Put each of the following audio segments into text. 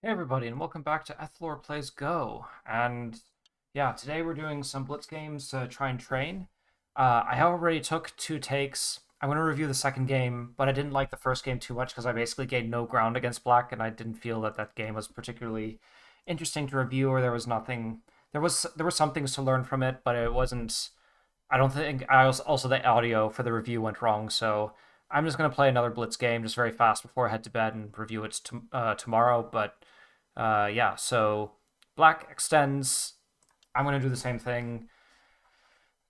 Hey everybody, and welcome back to Ethlor Plays Go. And yeah, today we're doing some Blitz games to try and train. I already took 2 takes. I'm going to review the second game, but I didn't like the first game too much because I basically gained no ground against Black, and I didn't feel that that game was particularly interesting to review, or there was nothing. There were some things to learn from it, but it wasn't. I don't think. Also the audio for the review went wrong, so I'm just going to play another Blitz game just very fast before I head to bed and review it tomorrow. But yeah, so Black extends. I'm going to do the same thing.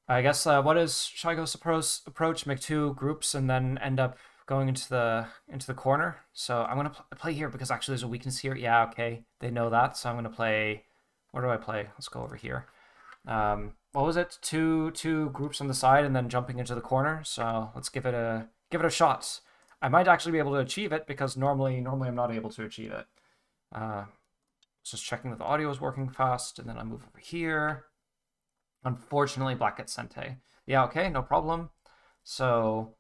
I guess what is Shigo's approach? Make 2 groups and then end up going into the corner. So I'm going to play here because actually there's a weakness here. Yeah, okay, they know that. So I'm going to play. Where do I play? Let's go over here. What was it? Two groups on the side and then jumping into the corner. So let's give it a shot. I might actually be able to achieve it because normally I'm not able to achieve it. Just checking that the audio is working fast, and then I move over here. Unfortunately, Black gets Sente. Yeah, okay, no problem. So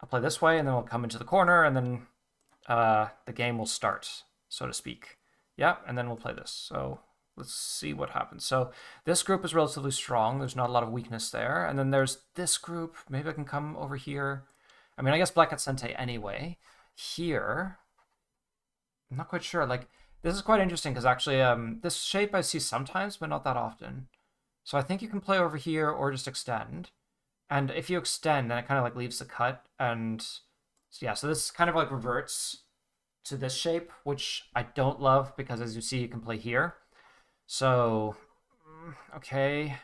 I'll play this way, and then we'll come into the corner, and then the game will start, so to speak. Yeah, and then we'll play this. So let's see what happens. So this group is relatively strong. There's not a lot of weakness there. And then there's this group. Maybe I can come over here. I mean, I guess Black gets Sente anyway. Here, I'm not quite sure. Like, this is quite interesting because actually, this shape I see sometimes, but not that often. So I think you can play over here or just extend. And if you extend, then it kind of like leaves the cut. And yeah, so this kind of like reverts to this shape, which I don't love because as you see, you can play here. So, okay.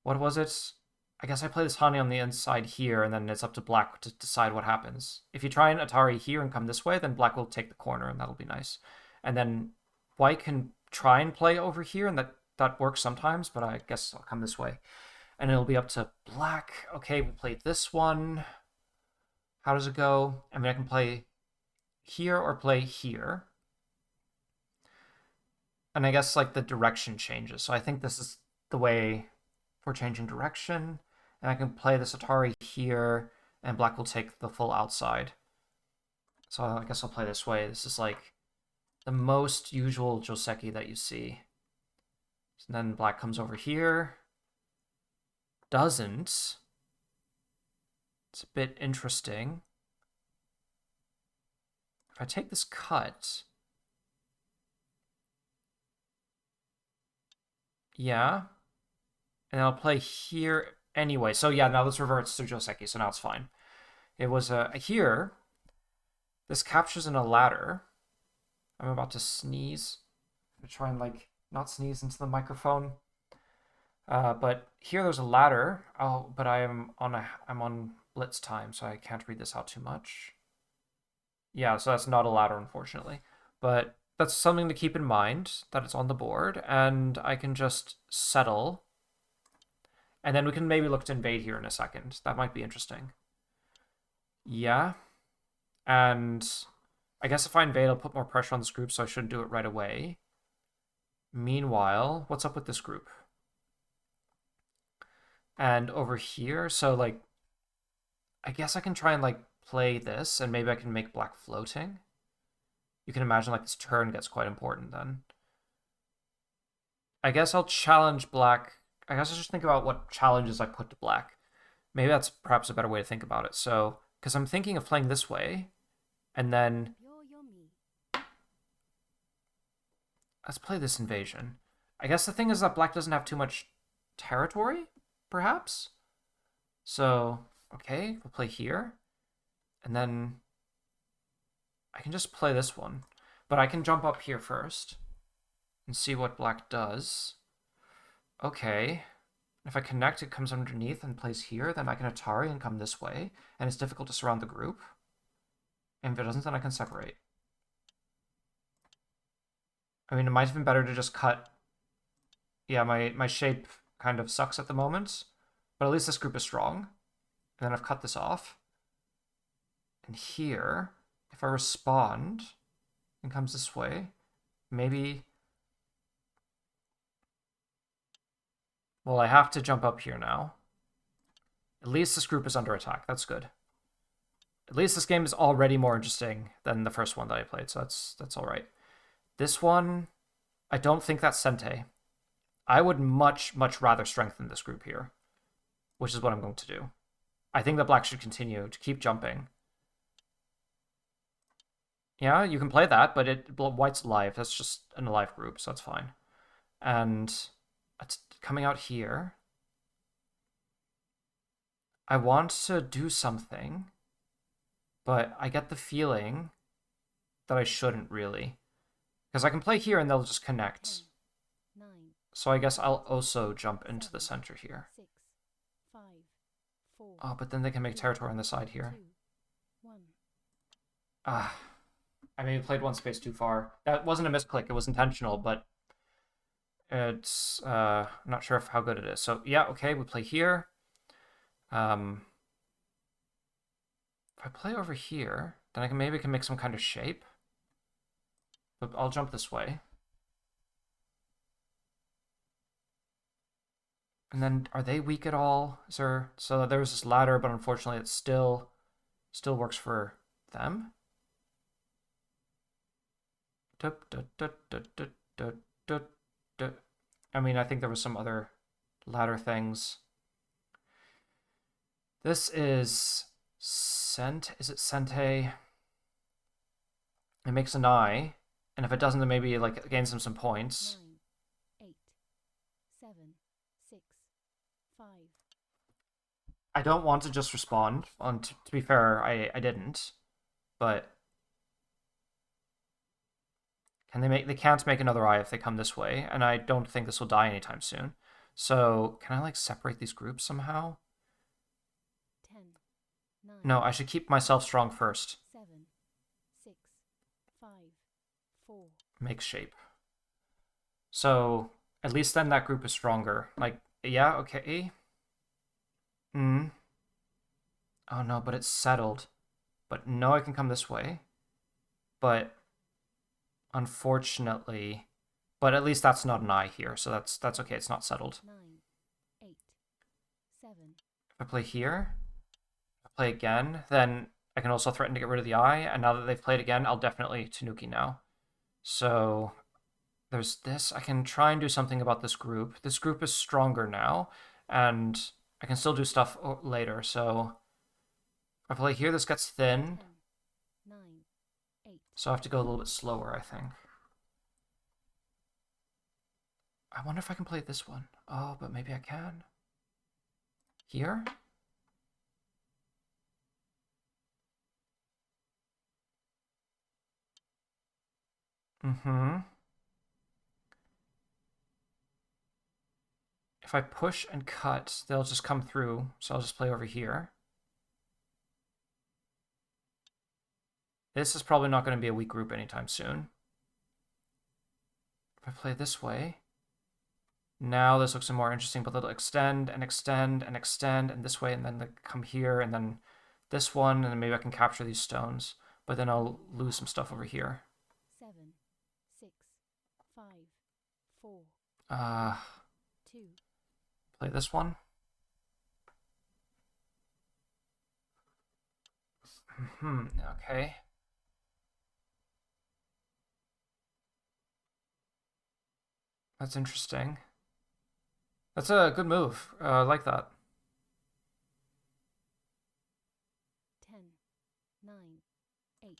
What was it? I guess I play this Hani on the inside here, and then it's up to Black to decide what happens. If you try and Atari here and come this way, then Black will take the corner, and that'll be nice. And then White can try and play over here, and that works sometimes, but I guess I'll come this way. And it'll be up to Black. Okay, we'll play this one. How does it go? I mean, I can play here or play here. And I guess, like, the direction changes. So I think this is the way for changing direction. And I can play this Atari here, and Black will take the full outside. So I guess I'll play this way. This is like the most usual Joseki that you see. And then Black comes over here. Doesn't. It's a bit interesting. If I take this cut... Yeah. And I'll play here anyway. So yeah, now this reverts to Joseki, so now it's fine. It was here. This captures in a ladder. I'm about to sneeze. I'm gonna try and like not sneeze into the microphone. But here there's a ladder. Oh, but I'm on Blitz time, so I can't read this out too much. Yeah, so that's not a ladder, unfortunately. But that's something to keep in mind, that it's on the board, and I can just settle. And then we can maybe look to invade here in a second. That might be interesting. Yeah. And I guess if I invade, I'll put more pressure on this group, so I shouldn't do it right away. Meanwhile, what's up with this group? And over here, so like, I guess I can try and like play this, and maybe I can make Black floating. You can imagine like this turn gets quite important then. I guess I'll challenge Black. I guess I should think about what challenges I put to Black. Maybe that's perhaps a better way to think about it. So, because I'm thinking of playing this way, and then let's play this invasion. I guess the thing is that Black doesn't have too much territory, perhaps. So, okay, we'll play here. And then I can just play this one. But I can jump up here first and see what Black does. Okay. If I connect, it comes underneath and plays here. Then I can Atari and come this way. And it's difficult to surround the group. And if it doesn't, then I can separate. I mean, it might have been better to just cut. Yeah, my shape kind of sucks at the moment. But at least this group is strong. And then I've cut this off. And here, if I respond and comes this way, maybe... Well, I have to jump up here now. At least this group is under attack. That's good. At least this game is already more interesting than the first one that I played, so that's all right. This one, I don't think that's Sente. I would much, much rather strengthen this group here, which is what I'm going to do. I think that black should continue to keep jumping. Yeah, you can play that, but white's alive. That's just an alive group, so that's fine. And it's coming out here. I want to do something, but I get the feeling that I shouldn't really. Because I can play here and they'll just connect. 9, So I guess I'll also jump into 7, the center here. 6, 5, 4, Oh, but then they can make territory on the side here. 2, 1. Ah, I maybe played one space too far. That wasn't a misclick, it was intentional, but it's I'm not sure how good it is. So yeah, okay, we play here. If I play over here, then I can maybe make some kind of shape. But I'll jump this way. And then are they weak at all? Is there so there's this ladder, but unfortunately it still works for them. I mean, I think there was some other ladder things. This is is it Sente? It makes an eye, and if it doesn't, then maybe like gains them some points. 9, 8, 7, 6, 5. I don't want to just respond. To be fair, I didn't, but they can't make another eye if they come this way, and I don't think this will die anytime soon. So can I like separate these groups somehow? 10, 9. No, I should keep myself strong first. 7, 6, 5, 4. Make shape. So at least then that group is stronger. Like, yeah, okay. Oh no, but it's settled. But no, I can come this way. But unfortunately, but at least that's not an eye here, so that's okay. It's not settled. 9, 8, 7. If I play here, if I play again, then I can also threaten to get rid of the eye. And now that they've played again, I'll definitely Tanuki now. So there's this. I can try and do something about this group. This group is stronger now, and I can still do stuff later. So if I play here, this gets thin. 10, 9, 8. So I have to go a little bit slower, I think. I wonder if I can play this one. Oh, but maybe I can. Here? If I push and cut, they'll just come through. So I'll just play over here. This is probably not going to be a weak group anytime soon. If I play this way, now this looks more interesting, but they'll extend and extend and extend and this way, and then they come here, and then this one, and then maybe I can capture these stones. But then I'll lose some stuff over here. 7, 6, 5, 4, 2. Play this one. Okay. That's interesting. That's a good move. I like that. 10, 9, 8.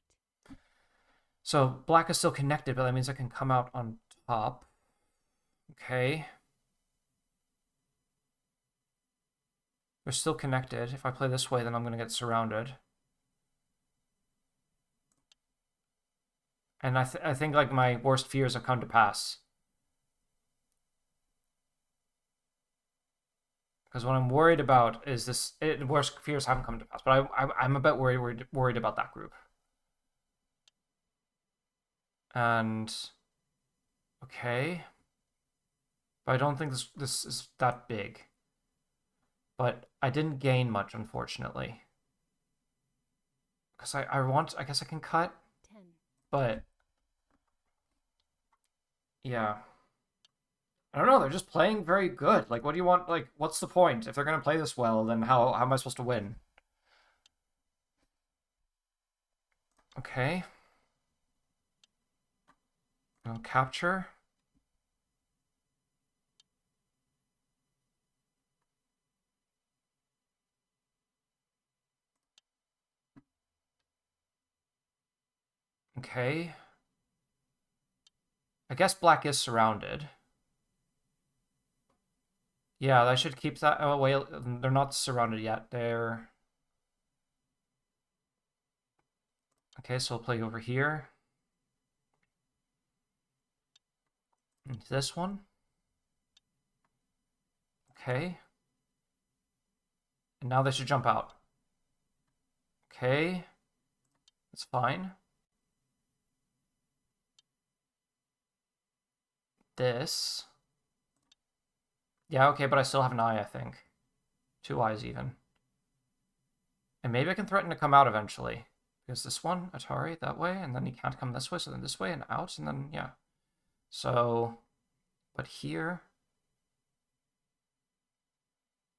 So black is still connected, but that means I can come out on top. Okay. They're still connected. If I play this way, then I'm going to get surrounded. And I think like my worst fears have come to pass. Because what I'm worried about is this. Worst fears haven't come to pass, but I'm a bit worried about that group. And okay, but I don't think this is that big. But I didn't gain much, unfortunately. Because I guess I can cut. 10. But yeah. I don't know, they're just playing very good. Like, what do you want? Like, what's the point? If they're going to play this well, then how am I supposed to win? Okay. I'll capture. Okay. I guess black is surrounded. Yeah, I should keep that. Oh, wait, they're not surrounded yet. They're... Okay, so we'll play over here. Into this one. Okay. And now they should jump out. Okay. That's fine. This. Yeah, okay, but I still have an eye, I think. 2 eyes even. And maybe I can threaten to come out eventually. Because this one, Atari, that way, and then he can't come this way, so then this way and out, and then, yeah. So, but here...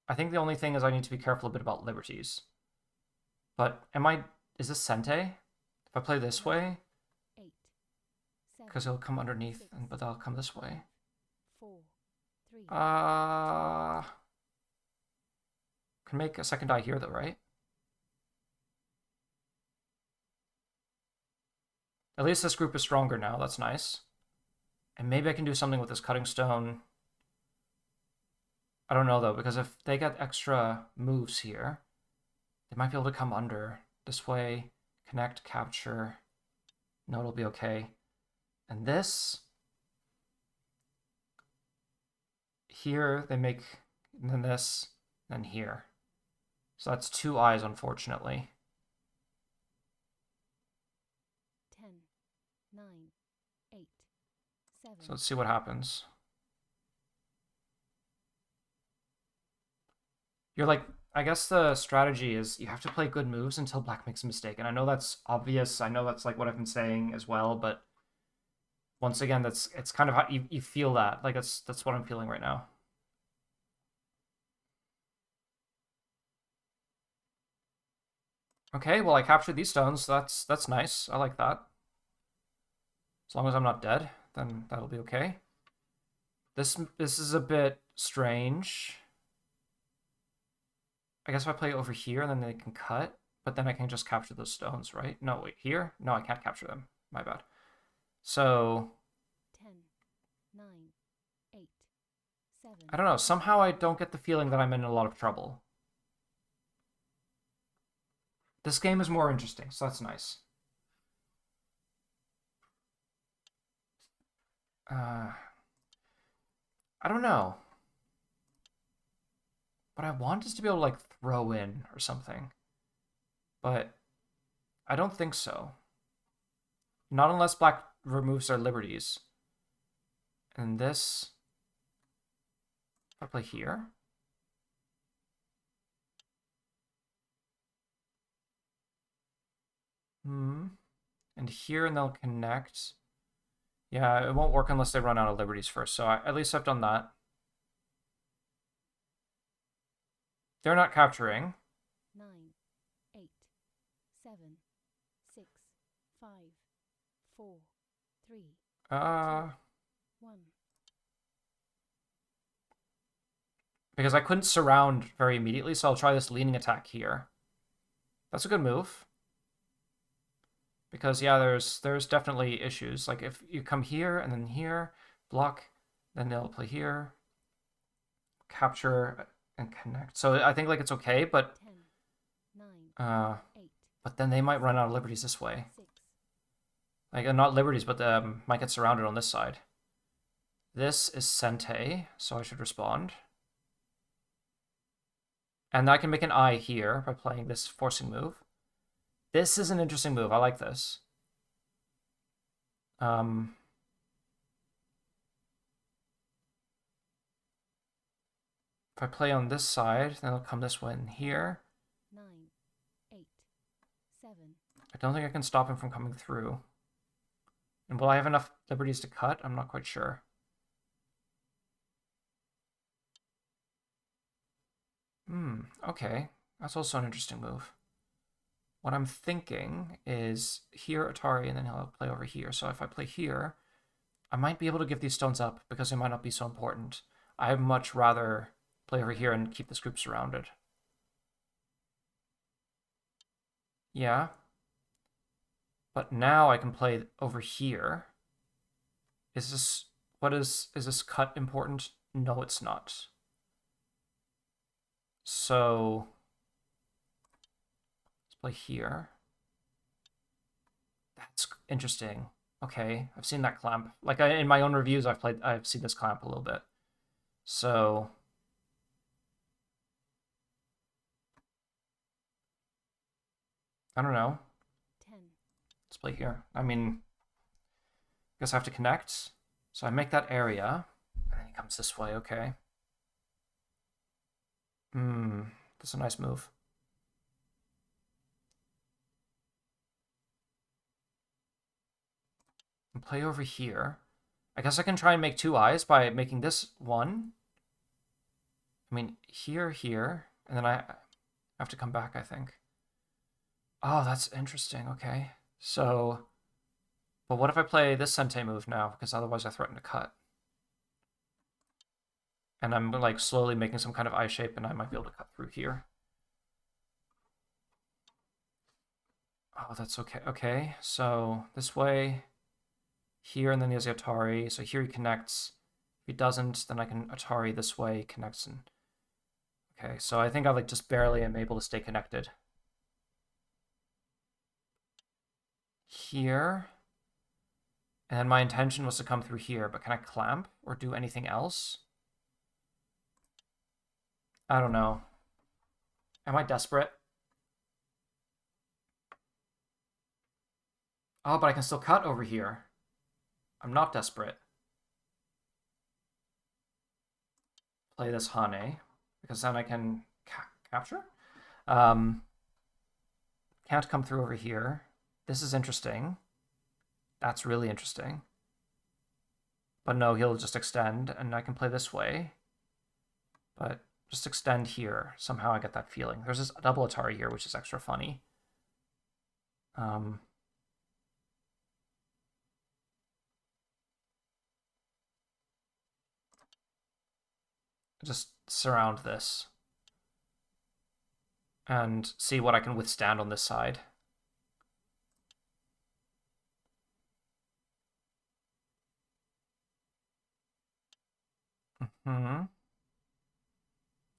I think the only thing is I need to be careful a bit about liberties. But am I... Is this Sente? If I play this way... Because he'll come underneath, but they'll come this way. 4, 3. Can make a second eye here, though, right? At least this group is stronger now. That's nice. And maybe I can do something with this cutting stone. I don't know, though, because if they get extra moves here, they might be able to come under this way, connect, capture. No, it'll be okay. And this... Here, they make... And then this, then here. So that's 2 eyes, unfortunately. 10, 9, 8, 7. So let's see what happens. You're like... I guess the strategy is you have to play good moves until black makes a mistake. And I know that's obvious. I know that's like what I've been saying as well, but... Once again, it's kind of how you feel that. Like, that's what I'm feeling right now. Okay, well, I captured these stones. So that's nice. I like that. As long as I'm not dead, then that'll be okay. This is a bit strange. I guess if I play over here, then they can cut. But then I can just capture those stones, right? No, wait, here? No, I can't capture them. My bad. So... 10, 9, 8, 7. I don't know. Somehow I don't get the feeling that I'm in a lot of trouble. This game is more interesting, so that's nice. I don't know. But I want us to be able to, like, throw in or something. But I don't think so. Not unless black removes their liberties. And this... If I play here... And here, and they'll connect. Yeah, it won't work unless they run out of liberties first, so at least I've done that. They're not capturing. 9, 8, 7, 6, 5, 4, 3, 2, 1. Because I couldn't surround very immediately, so I'll try this leaning attack here. That's a good move. Because, yeah, there's definitely issues. Like, if you come here, and then here, block, then they'll play here, capture, and connect. So I think, like, it's okay, but... 10, 9, 8, but then they might run out of liberties this way. 6. Like, not liberties, but might get surrounded on this side. This is Sente, so I should respond. And I can make an eye here by playing this forcing move. This is an interesting move. I like this. If I play on this side, then it'll come this way and here. 9, 8, 7. I don't think I can stop him from coming through. And will I have enough liberties to cut? I'm not quite sure. Okay. That's also an interesting move. What I'm thinking is here, Atari, and then he'll play over here. So if I play here, I might be able to give these stones up because they might not be so important. I'd much rather play over here and keep this group surrounded. Yeah. But now I can play over here. Is this cut important? No, it's not. So let's play here. That's interesting. Okay, I've seen that clamp. Like in my own reviews, I've seen this clamp a little bit. So I don't know. 10. Let's play here. I mean, I guess I have to connect. So I make that area, and then he comes this way. Okay. That's a nice move. And play over here. I guess I can try and make two eyes by making this one. I mean, here, and then I have to come back, I think. Oh, that's interesting. Okay. So, but what if I play this Sente move now? Because otherwise I threaten to cut. And I'm like slowly making some kind of eye shape, and I might be able to cut through here. Oh, that's okay. Okay, so this way, here, and then he has the Atari. So here he connects. If he doesn't, then I can Atari this way, connects, and okay. So I think I like just barely am able to stay connected. Here. And my intention was to come through here, but can I clamp or do anything else? I don't know. Am I desperate? Oh, but I can still cut over here. I'm not desperate. Play this Hane, because then I can capture? Can't come through over here. This is interesting. That's really interesting. But no, he'll just extend, and I can play this way. But just extend here. Somehow I get that feeling. There's this double Atari here, which is extra funny. Just surround this. And see what I can withstand on this side.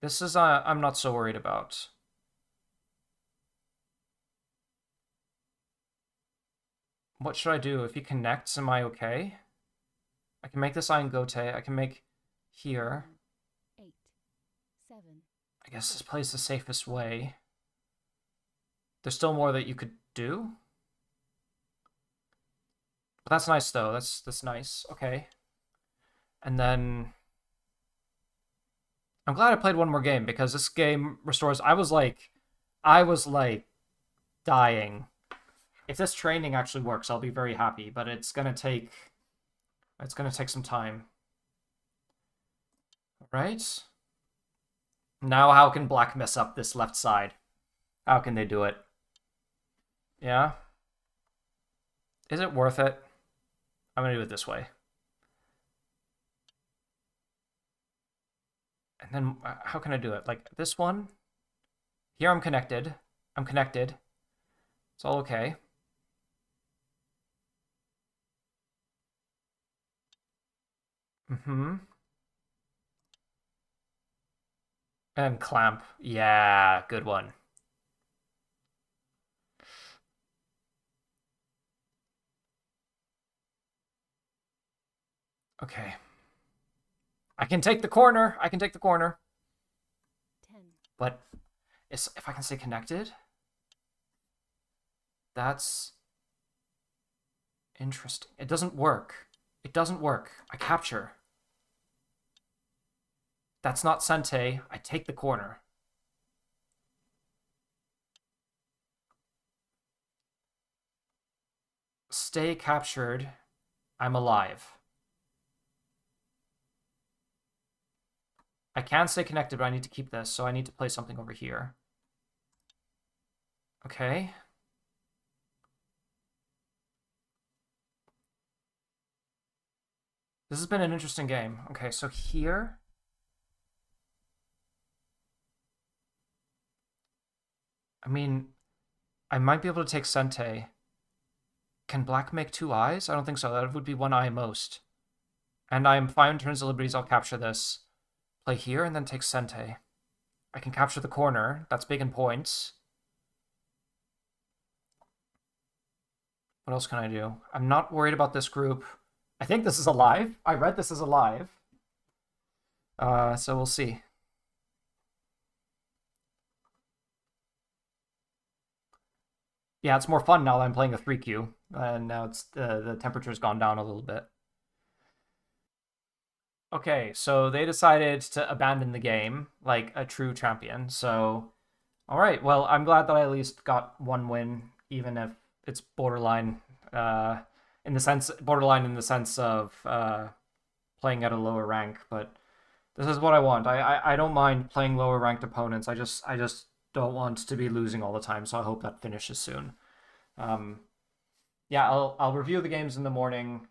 This is I'm not so worried about. What should I do? If he connects, am I okay? I can make this Iron Gote. I can make here. 8, 7. I guess this plays the safest way. There's still more that you could do. But that's nice though. That's nice. Okay. And then I'm glad I played one more game because this game restores. I was like dying. If this training actually works, I'll be very happy, but it's gonna take some time. All right. Now how can black mess up this left side? How can they do it? Yeah. Is it worth it? I'm gonna do it this way. And then how can I do it? Like this one? Here I'm connected. I'm connected. It's all okay. And clamp. Yeah, good one. Okay. I can take the corner. I can take the corner. 10. But if I can stay connected, that's interesting. It doesn't work. It doesn't work. I capture. That's not Sente. I take the corner. Stay captured. I'm alive. I can stay connected, but I need to keep this, so I need to play something over here. Okay. This has been an interesting game. Okay, so here, I mean, I might be able to take Sente. Can black make two eyes? I don't think so. That would be one eye most. And I'm fine in turns of liberties. I'll capture this. Play here and then take Sente. I can capture the corner. That's big in points. What else can I do? I'm not worried about this group. I think this is alive. I read this as alive. So we'll see. Yeah, it's more fun now that I'm playing a 3Q. And now it's the temperature's gone down a little bit. Okay, so they decided to abandon the game like a true champion. So, all right. Well, I'm glad that I at least got one win, even if it's borderline, borderline in the sense of playing at a lower rank. But this is what I want. I don't mind playing lower ranked opponents. I just don't want to be losing all the time. So I hope that finishes soon. Um, yeah, I'll review the games in the morning.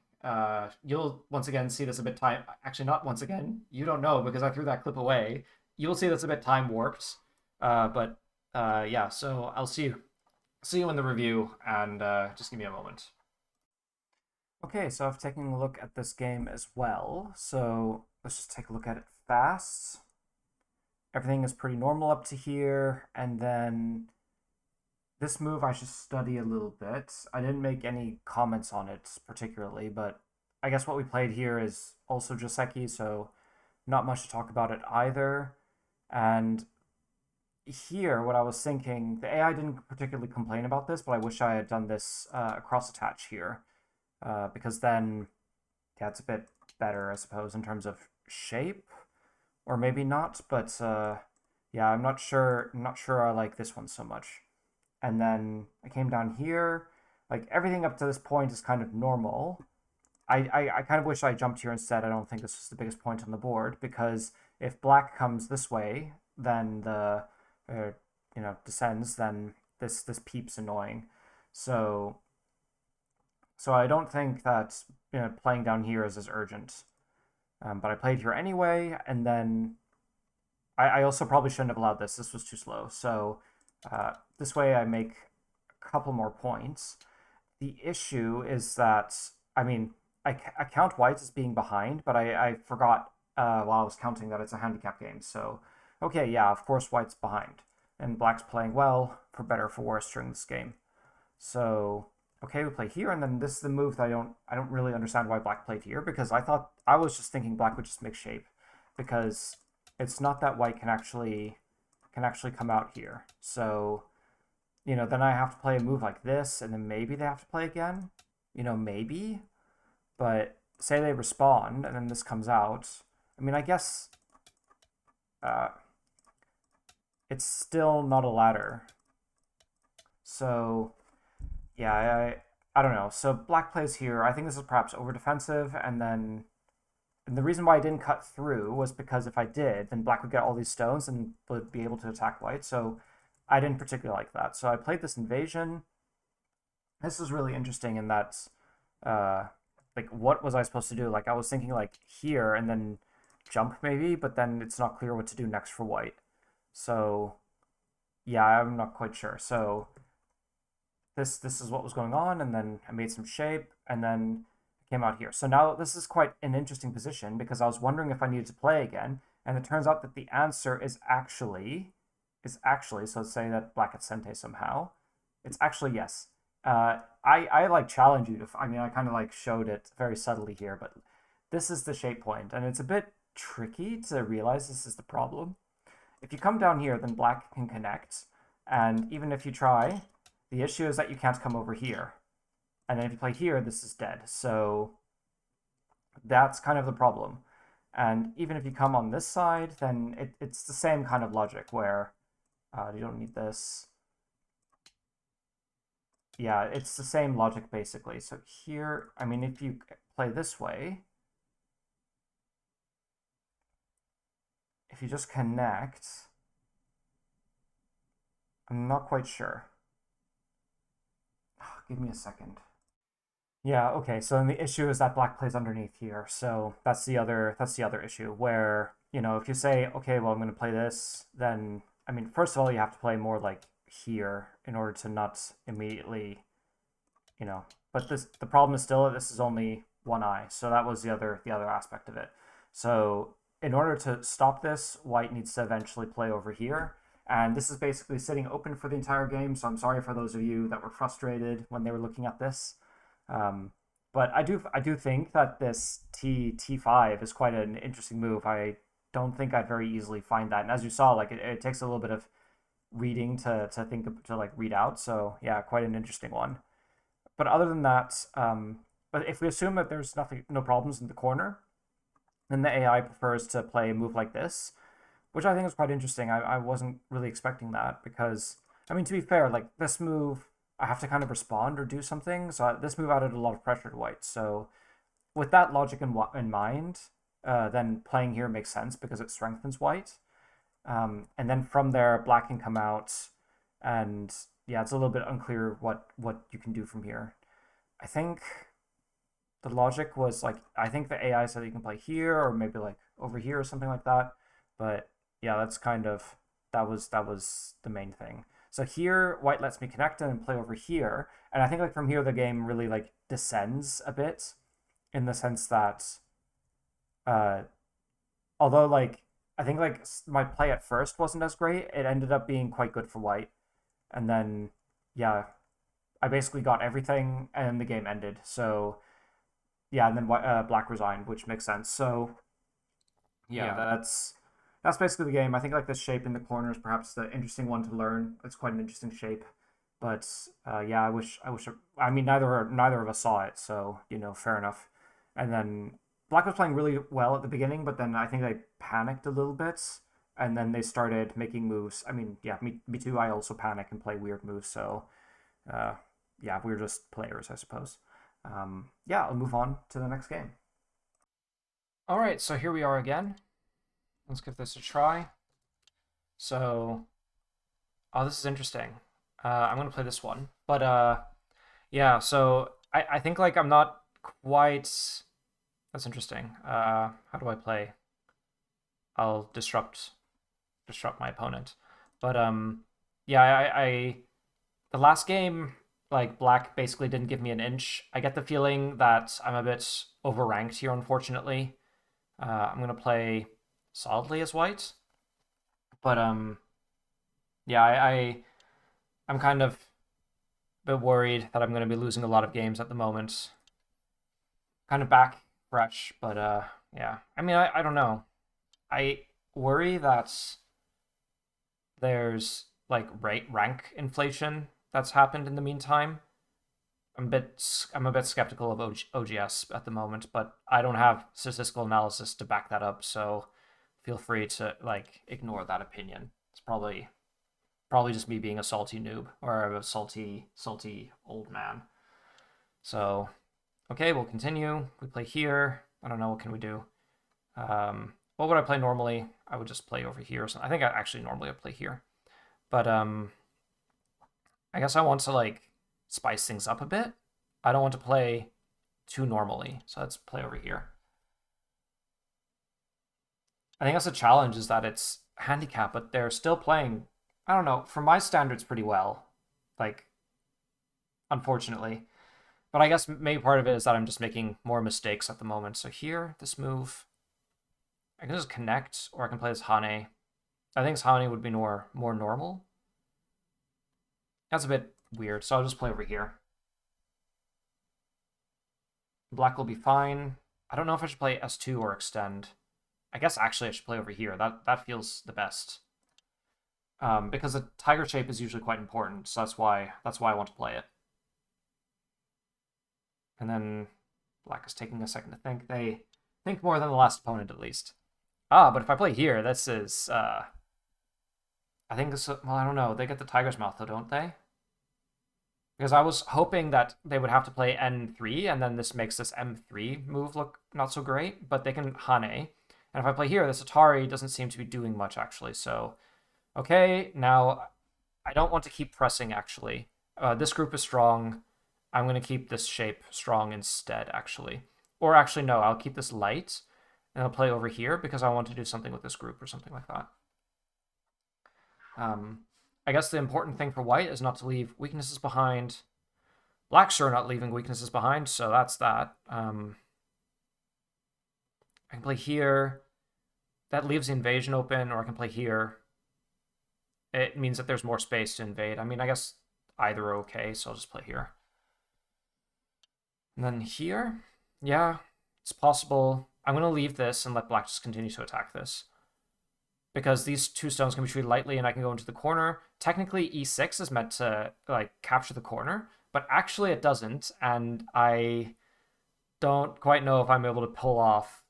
You'll once again see this a bit time. Actually, not once again. You don't know because I threw that clip away. You will see this a bit time warped. But yeah. So I'll see you in the review, and just give me a moment. Okay, so I've taken a look at this game as well. So let's just take a look at it fast. Everything is pretty normal up to here, and then this move I should study a little bit. I didn't make any comments on it particularly, but I guess what we played here is also Joseki, so not much to talk about it either. And here, what I was thinking, the AI didn't particularly complain about this, but I wish I had done this cross attach here, because then, yeah, it's a bit better, I suppose, in terms of shape, or maybe not. But yeah, I'm not sure. I'm not sure I like this one so much. And then I came down here. Like everything up to this point is kind of normal. I kind of wish I jumped here instead. I don't think this is the biggest point on the board because if black comes this way, then the descends. Then this peeps annoying. So so I don't think that playing down here is as urgent. But I played here anyway, and then I also probably shouldn't have allowed this. This was too slow. So this way I make a couple more points. The issue is that, I mean, I count whites as being behind, but I forgot while I was counting that it's a handicap game. So, okay, yeah, of course white's behind. And black's playing well, for better or for worse, during this game. So, okay, we play here, and then this is the move that I don't really understand why black played here, because I was just thinking black would just make shape, because it's not that white can actually come out here. So, then I have to play a move like this, and then maybe they have to play again. Maybe. But say they respond, and then this comes out. I mean, I guess uh, it's still not a ladder. So, yeah, I don't know. So black plays here. I think this is perhaps over defensive, and the reason why I didn't cut through was because if I did, then black would get all these stones and would be able to attack white. So I didn't particularly like that. So I played this invasion. This is really interesting in that, uh, like, what was I supposed to do? Like, I was thinking like here and then jump maybe, but then it's not clear what to do next for white. So yeah, I'm not quite sure. So this is what was going on, and then I made some shape, and then I came out here. So now this is quite an interesting position because I was wondering if I needed to play again, and it turns out that the answer is actually, so let's say that black at Sente somehow. It's actually yes. I like challenge you to. I mean, I kind of like showed it very subtly here, but this is the shape point, and it's a bit tricky to realize this is the problem. If you come down here, then black can connect, and even if you try, the issue is that you can't come over here. And then if you play here, this is dead. So that's kind of the problem. And even if you come on this side, then it's the same kind of logic where you don't need this. Yeah, it's the same logic basically. So here, I mean, if you play this way, if you just connect, I'm not quite sure. Give me a second. Yeah, okay. So then the issue is that black plays underneath here. So that's the other issue where, if you say, okay, well, I'm going to play this, then I mean, first of all, you have to play more like here in order to not immediately, you know. But the problem is still that this is only one eye. So that was the other aspect of it. So in order to stop this, white needs to eventually play over here. And this is basically sitting open for the entire game. So I'm sorry for those of you that were frustrated when they were looking at this. Um, but I do think that this T5 is quite an interesting move. I don't think I'd very easily find that. And as you saw, like it takes a little bit of reading to think to like read out. So yeah, quite an interesting one. But other than that, but if we assume that there's nothing, no problems in the corner, then the AI prefers to play a move like this, which I think is quite interesting. I wasn't really expecting that because, I mean, to be fair, like this move, I have to kind of respond or do something. So this move added a lot of pressure to white. So with that logic in mind, then playing here makes sense because it strengthens white. And then from there, black can come out, and yeah, it's a little bit unclear what you can do from here. I think the logic was like I think the AI said you can play here or maybe like over here or something like that. But yeah, that's kind of that was the main thing. So here, white lets me connect and play over here, and I think like from here the game really like descends a bit in the sense that uh, although like I think like my play at first wasn't as great, it ended up being quite good for white, and then yeah, I basically got everything, and the game ended. So yeah, and then black resigned, which makes sense. So yeah, that's basically the game. I think like this shape in the corner is perhaps the interesting one to learn. It's quite an interesting shape, but yeah, I wish. I mean, neither of us saw it, so fair enough. And then black was playing really well at the beginning, but then I think they panicked a little bit, and then they started making moves. I mean, yeah, me too. I also panic and play weird moves, so uh, yeah, we're just players, I suppose. Yeah, I'll move on to the next game. All right, so here we are again. Let's give this a try. So, oh, this is interesting. I'm gonna play this one, but yeah. So I think like I'm not quite. That's interesting. How do I play? I'll disrupt my opponent, but yeah. I the last game like black basically didn't give me an inch. I get the feeling that I'm a bit overranked here, unfortunately. I'm gonna play solidly as white, but yeah, I'm kind of a bit worried that I'm gonna be losing a lot of games at the moment. Kind of back fresh, but yeah. I mean, I don't know. I worry that there's like rank inflation that's happened in the meantime. I'm a bit skeptical of OGS at the moment, but I don't have statistical analysis to back that up, so feel free to like ignore that opinion. It's probably just me being a salty noob or a salty old man. So okay, we'll continue. We play here. I don't know what can we do. What would I play normally? I would just play over here. So I think I actually normally would play here, but I guess I want to like spice things up a bit. I don't want to play too normally, so let's play over here. I think that's a challenge is that it's handicap, but they're still playing. I don't know, for my standards, pretty well. Like, unfortunately, but I guess maybe part of it is that I'm just making more mistakes at the moment. So here, this move, I can just connect, or I can play this Hane. I think Hane would be more normal. That's a bit weird, so I'll just play over here. Black will be fine. I don't know if I should play S2 or extend. I guess actually I should play over here. That feels the best. Because the tiger shape is usually quite important, so that's why I want to play it. And then black is taking a second to think. They think more than the last opponent at least. Ah, but if I play here, this is I think this, well, I don't know. They get the tiger's mouth though, don't they? Because I was hoping that they would have to play N3, and then this makes this M3 move look not so great, but they can Hane. And if I play here, this Atari doesn't seem to be doing much, actually. So, okay, now I don't want to keep pressing, actually. This group is strong, I'm going to keep this shape strong instead, actually. Or actually, no, I'll keep this light, and I'll play over here because I want to do something with this group or something like that. I guess the important thing for white is not to leave weaknesses behind. Black's sure not leaving weaknesses behind, so that's that. I can play here. That leaves the invasion open, or I can play here. It means that there's more space to invade. I mean, I guess either are okay, so I'll just play here. And then here, yeah, it's possible. I'm going to leave this and let black just continue to attack this. Because these two stones can be treated lightly and I can go into the corner. Technically, e6 is meant to like capture the corner, but actually it doesn't, and I don't quite know if I'm able to pull off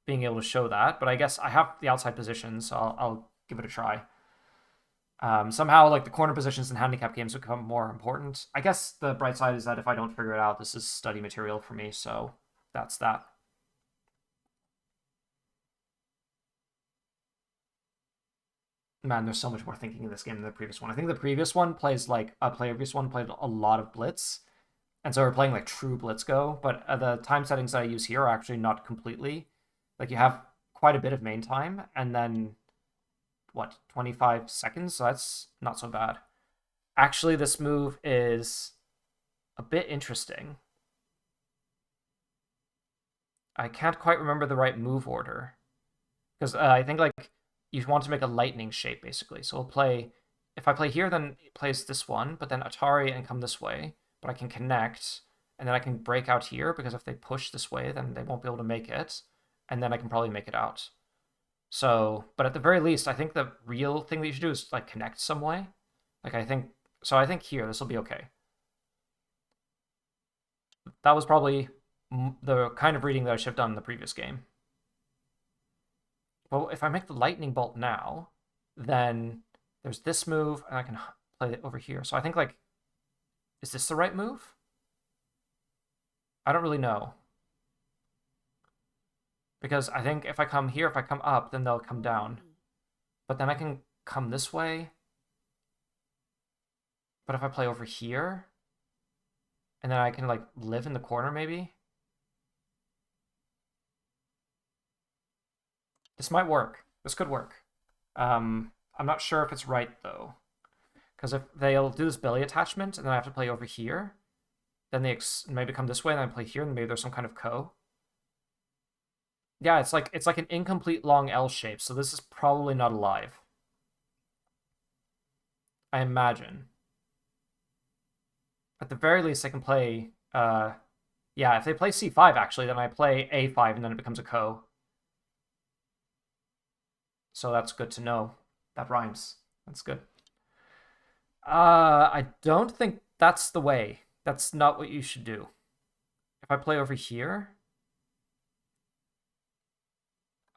being able to show that, but I guess I have the outside position, so I'll give it a try. Somehow, like, the corner positions in handicap games become more important. I guess the bright side is that if I don't figure it out, this is study material for me, so that's that. Man, there's so much more thinking in this game than the previous one. I think the previous one plays like previous one played a lot of Blitz, and so we're playing like true Blitz Go. But the time settings that I use here are actually not completely. Like, you have quite a bit of main time, and then what, 25 seconds? So that's not so bad. Actually, this move is a bit interesting. I can't quite remember the right move order because I think like you want to make a lightning shape basically. So we'll play. If I play here, then it plays this one, but then Atari and come this way. But I can connect, and then I can break out here because if they push this way, then they won't be able to make it, and then I can probably make it out. So, but at the very least, I think the real thing that you should do is like connect some way. Like I think so. I think here this will be okay. That was probably the kind of reading that I should have done in the previous game. Well, if I make the lightning bolt now, then there's this move, and I can play it over here. So I think, like, is this the right move? I don't really know. Because I think if I come here, if I come up, then they'll come down. But then I can come this way. But if I play over here, and then I can, like, live in the corner, maybe? This might work. This could work. I'm not sure if it's right, though. Because if they'll do this belly attachment, and then I have to play over here, then they maybe come this way, and then I play here, and maybe there's some kind of ko. Yeah, it's like an incomplete long L shape, so this is probably not alive. I imagine. At the very least, I can play... yeah, if they play c5, actually, then I play a5, and then it becomes a ko. So that's good to know. That rhymes. That's good. I don't think that's the way. That's not what you should do. If I play over here...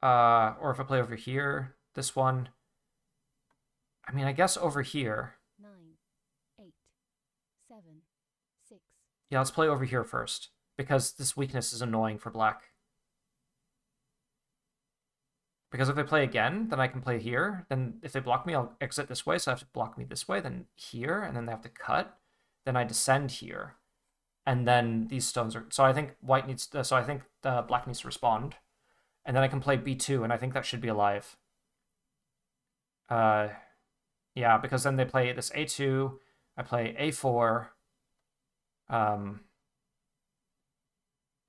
or if I play over here, this one... I mean, I guess over here... 9, 8, 7, 6. Yeah, let's play over here first, because this weakness is annoying for black. Because if they play again, then I can play here. Then if they block me, I'll exit this way, so I have to block me this way, then here, and then they have to cut. Then I descend here. And then these stones are... So I think white needs... so I think black needs to respond. And then I can play b2, and I think that should be alive. Yeah, because then they play this a2, I play a4.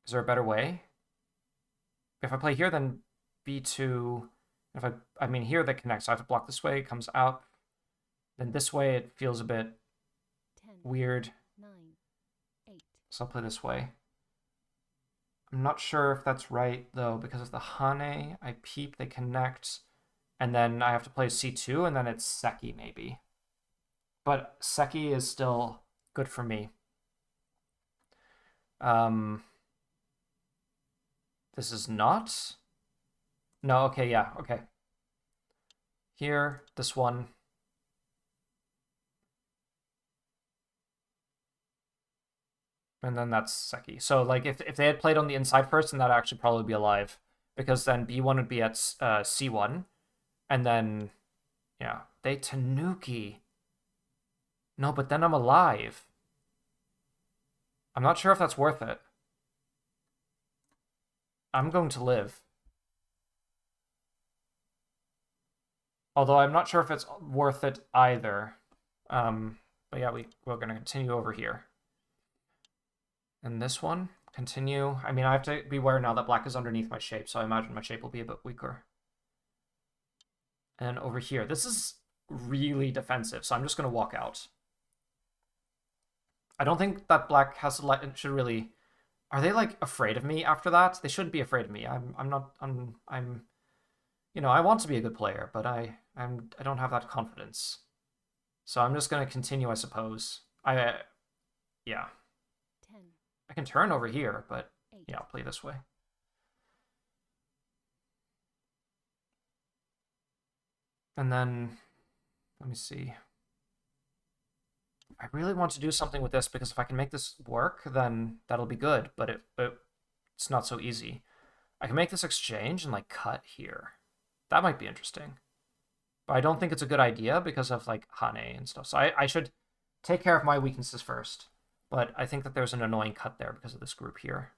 Is there a better way? If I play here, then b2. If I mean, here that connects, so I have to block this way, it comes out. Then this way, it feels a bit 10, weird. 9, 8. So I'll play this way. I'm not sure if that's right, though, because of the Hane, I peep, they connect, and then I have to play c2, and then it's Seki, maybe. But Seki is still good for me. This is not... No, okay, yeah, okay. Here, this one. And then that's Seki. So, like, if they had played on the inside first, then that'd actually probably be alive. Because then b1 would be at c1. And then, yeah, they Tanuki. No, but then I'm alive. I'm not sure if that's worth it. I'm going to live. Although I'm not sure if it's worth it either. But yeah, we're going to continue over here. And this one, continue. I mean, I have to be aware now that black is underneath my shape, so I imagine my shape will be a bit weaker. And over here, this is really defensive, so I'm just going to walk out. I don't think that black has to should really. Are they like afraid of me after that? They shouldn't be afraid of me. I'm not. I'm. You know, I want to be a good player, but I don't have that confidence. So I'm just going to continue, I suppose. Yeah. 10, I can turn over here, but 8, yeah, I'll play this way. And then, let me see. I really want to do something with this because if I can make this work, then that'll be good, but it's not so easy. I can make this exchange and like cut here. That might be interesting. But I don't think it's a good idea because of like Hane and stuff. So I should take care of my weaknesses first. But I think that there's an annoying cut there because of this group here.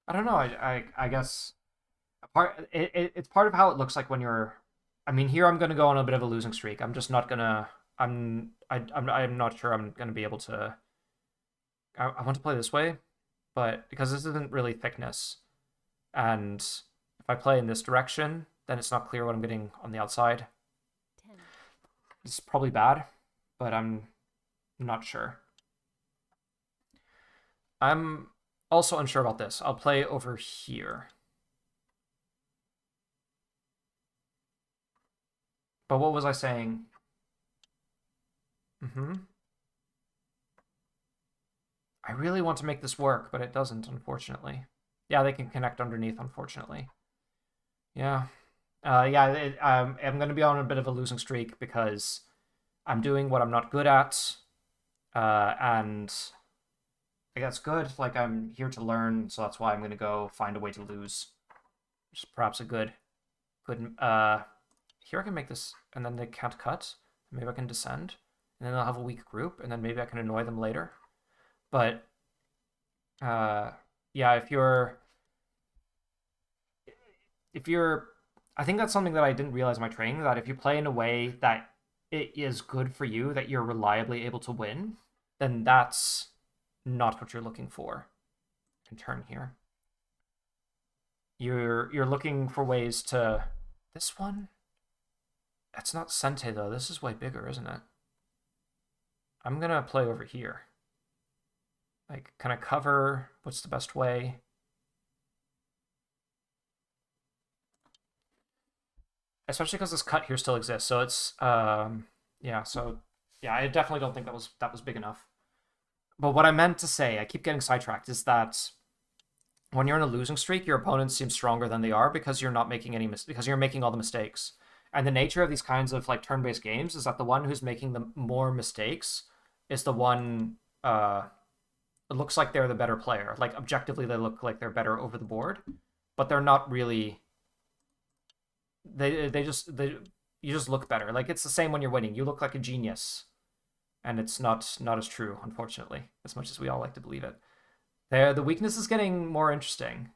I don't know. I guess it's part of how it looks like when you're. I mean, here I'm gonna go on a bit of a losing streak. I'm just not gonna. I'm not sure I'm gonna be able to. I want to play this way, but because this isn't really thickness, and if I play in this direction, then it's not clear what I'm getting on the outside. 10, It's probably bad, but I'm not sure. I'm also unsure about this. I'll play over here. But what was I saying? I really want to make this work, but it doesn't, unfortunately. Yeah, they can connect underneath, unfortunately. Yeah. I'm going to be on a bit of a losing streak because I'm doing what I'm not good at. And I guess good. Like, I'm here to learn, so that's why I'm going to go find a way to lose. Which is perhaps a good. Here I can make this, and then they can't cut. Maybe I can descend, and then I'll have a weak group, and then maybe I can annoy them later. But uh, yeah, if you're, I think that's something that I didn't realize in my training, that if you play in a way that it is good for you, that you're reliably able to win, then that's not what you're looking for. I can turn here. You're looking for ways to. This one. That's not Sente though. This is way bigger, isn't it? I'm gonna play over here. Like, can I cover? What's the best way? Especially because this cut here still exists. So it's yeah. So yeah, I definitely don't think that was big enough. But what I meant to say, I keep getting sidetracked, is that when you're in a losing streak, your opponents seem stronger than they are because you're not making because you're making all the mistakes. And the nature of these kinds of like turn-based games is that the one who's making the more mistakes is the one it looks like they're the better player. Like objectively they look like they're better over the board, but they're not really you just look better. Like it's the same when you're winning. You look like a genius. And it's not as true, unfortunately, as much as we all like to believe it. The weakness is getting more interesting.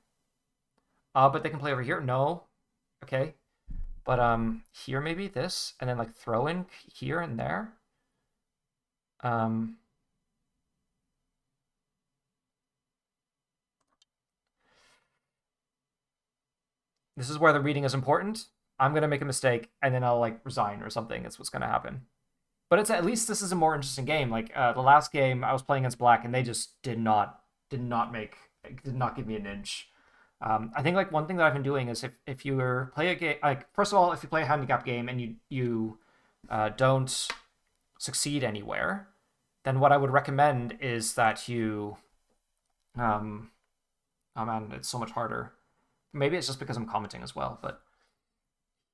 But they can play over here. No. Okay. But here maybe this, and then like throw in here and there. This is where the reading is important. I'm gonna make a mistake and then I'll like resign or something. That's what's gonna happen. But it's at least this is a more interesting game. Like the last game I was playing against black and they just did not give me an inch. I think like one thing that I've been doing is if you play a game, like first of all, if you play a handicap game and you don't succeed anywhere, then what I would recommend is that you oh man, it's so much harder. Maybe it's just because I'm commenting as well, but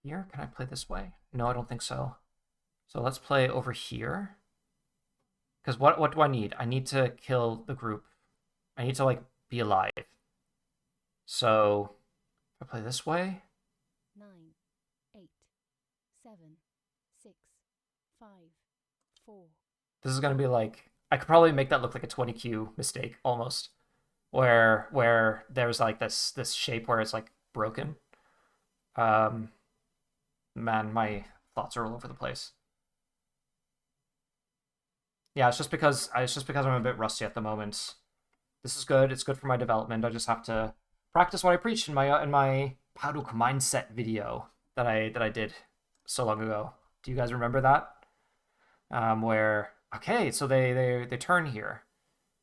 here, can I play this way? No, I don't think so. So let's play over here. Because what do I need? I need to kill the group. I need to like be alive. So if I play this way, 5, 4, This is gonna be like, I could probably make that look like a 20Q mistake almost, where there's like this shape where it's like broken. Um, Man, my thoughts are all over the place. Yeah, it's just because I'm a bit rusty at the moment. This is good. It's good for my development. I just have to practice what I preached in my Paduk mindset video that I did so long ago. Do you guys remember that? Where okay, so they turn here,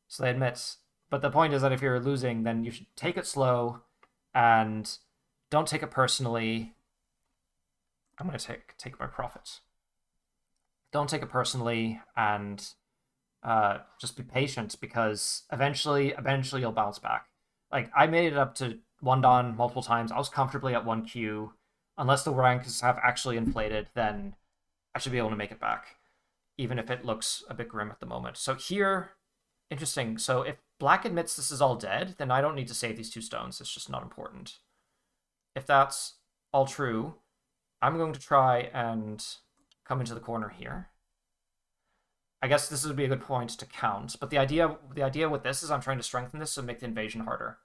so they admit. But the point is that if you're losing, then you should take it slow, and don't take it personally. I'm gonna take my profits. Don't take it personally, and just be patient because eventually you'll bounce back. Like I made it up to 1 Dan multiple times. I was comfortably at 1Q. Unless the ranks have actually inflated, then I should be able to make it back, even if it looks a bit grim at the moment. So here, interesting. So if black admits this is all dead, then I don't need to save these 2 stones. It's just not important. If that's all true, I'm going to try and come into the corner here. I guess this would be a good point to count, but the idea with this is I'm trying to strengthen this and make the invasion harder.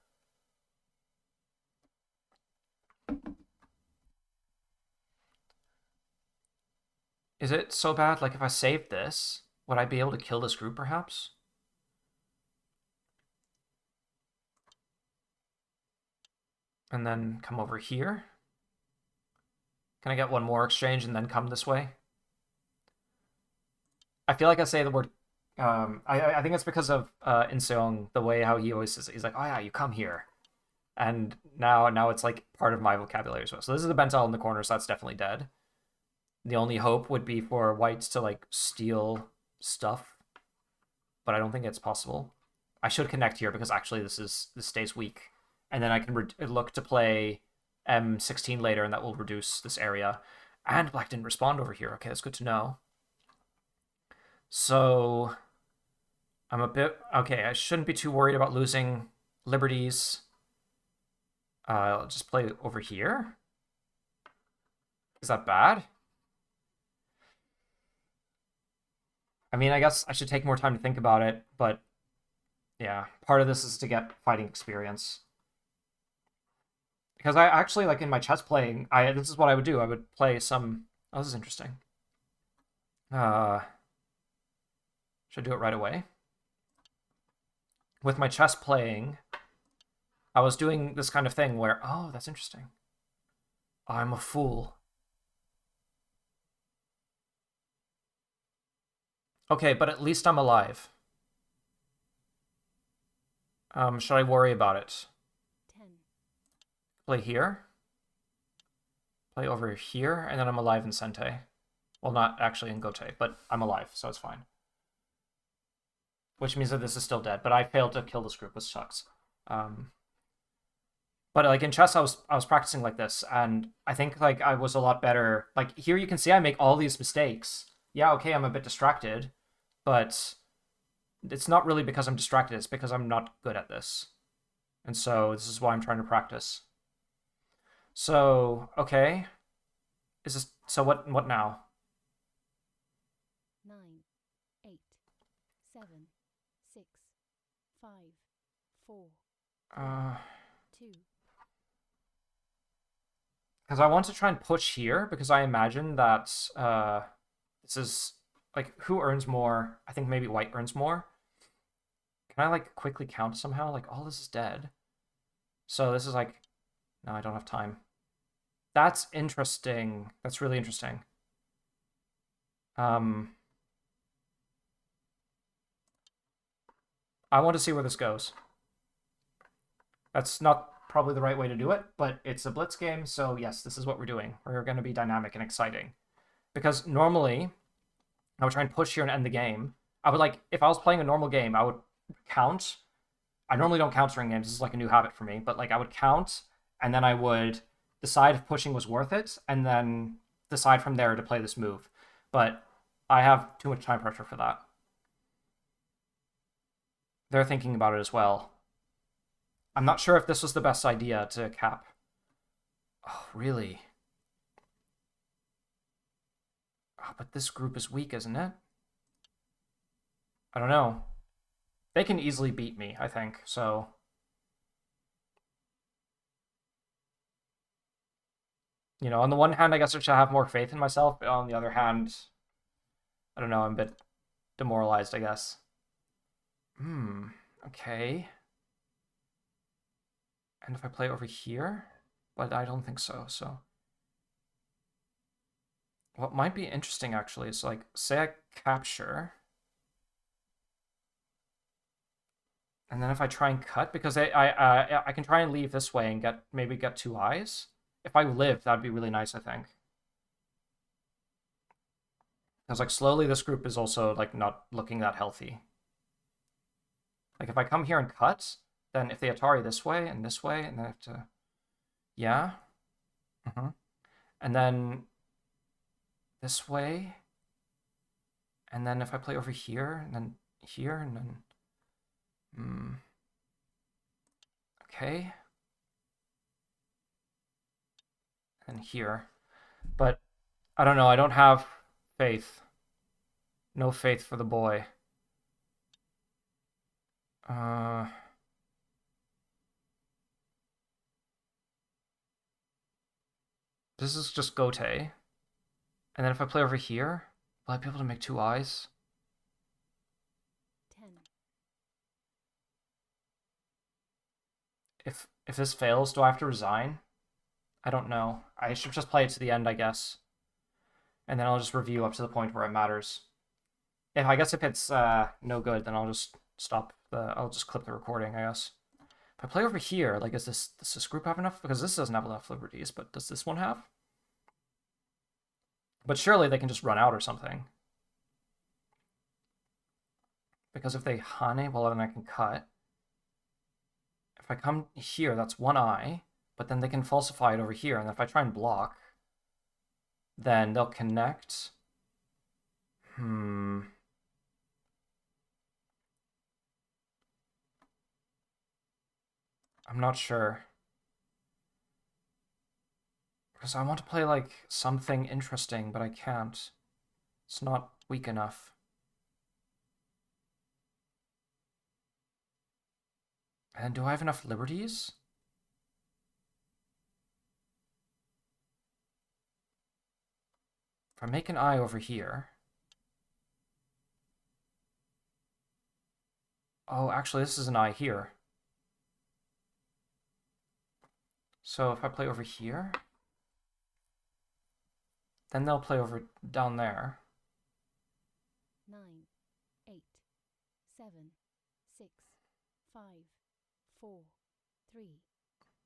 Is it so bad? Like if I saved this, would I be able to kill this group perhaps? And then come over here? Can I get one more exchange and then come this way? I feel like I say the word. I think it's because of Inseong, the way how he always says it. He's like, oh yeah, you come here, and now it's like part of my vocabulary as well. So this is the Bentel in the corner, so that's definitely dead. The only hope would be for whites to like steal stuff, but I don't think it's possible. I should connect here because actually this stays weak, and then I can look to play M16 later, and that will reduce this area. And black didn't respond over here. Okay, that's good to know. So I'm a bit okay. I shouldn't be too worried about losing liberties. I'll just play over here. Is that bad? I mean, I guess I should take more time to think about it, but yeah, part of this is to get fighting experience. Because I actually like in my chess playing, this is what I would do. I would play some. Oh, this is interesting. Should I do it right away? With my chess playing, I was doing this kind of thing where, oh, that's interesting. I'm a fool. Okay, but at least I'm alive. Should I worry about it? 10, Play here. Play over here, and then I'm alive in Sente. Well, not actually in Gote, but I'm alive, so it's fine. Which means that this is still dead, but I failed to kill this group, which sucks. But like in chess, I was practicing like this, and I think like I was a lot better. Like here, you can see I make all these mistakes. Yeah, okay, I'm a bit distracted, but it's not really because I'm distracted. It's because I'm not good at this, and so this is why I'm trying to practice. So okay, is this so? What now? 9, 8, 7, 6, 5, 4, Uh, 2, because I want to try and push here because I imagine that this is like who earns more? I think maybe white earns more. Can I like quickly count somehow? Like all this is dead. So this is like no, I don't have time. That's interesting. That's really interesting. Um I want to see where this goes. That's not probably the right way to do it, but it's a blitz game, so yes, this is what we're doing. We're going to be dynamic and exciting. Because normally, I would try and push here and end the game. I would like, if I was playing a normal game, I would count. I normally don't count during games. This is like a new habit for me, but like I would count, and then I would decide if pushing was worth it, and then decide from there to play this move. But I have too much time pressure for that. They're thinking about it as well. I'm not sure if this was the best idea to cap. Oh, really? Oh, but this group is weak, isn't it? I don't know. They can easily beat me, I think, so... You know, on the one hand, I guess I should have more faith in myself, but on the other hand, I don't know, I'm a bit demoralized, I guess. Okay. And if I play over here? But I don't think so, so... What might be interesting, actually, is, like, say I capture... And then if I try and cut, because I can try and leave this way and maybe get 2 eyes. If I live, that'd be really nice, I think. Because, like, slowly this group is also, like, not looking that healthy. Like, if I come here and cut, then if they Atari this way, and then I have to... Yeah. And then this way. And then if I play over here, and then here, and then... Okay. And here. But, I don't know, I don't have faith. No faith for the boy. This is just Gote. And then if I play over here, will I be able to make 2 eyes? 10. If this fails, do I have to resign? I don't know. I should just play it to the end, I guess. And then I'll just review up to the point where it matters. I guess if it's no good, then I'll just stop I'll just clip the recording, I guess. If I play over here, like, does this group have enough? Because this doesn't have enough liberties, but does this one have? But surely they can just run out or something. Because if they Hane, well, then I can cut. If I come here, that's 1 eye, but then they can falsify it over here, and if I try and block, then they'll connect. I'm not sure. Because I want to play, like, something interesting, but I can't. It's not weak enough. And do I have enough liberties? If I make an eye over here... Oh, actually, this is an eye here. So if I play over here... Then they'll play over down there. 9, 8, 7, 6, 5, 4, 3,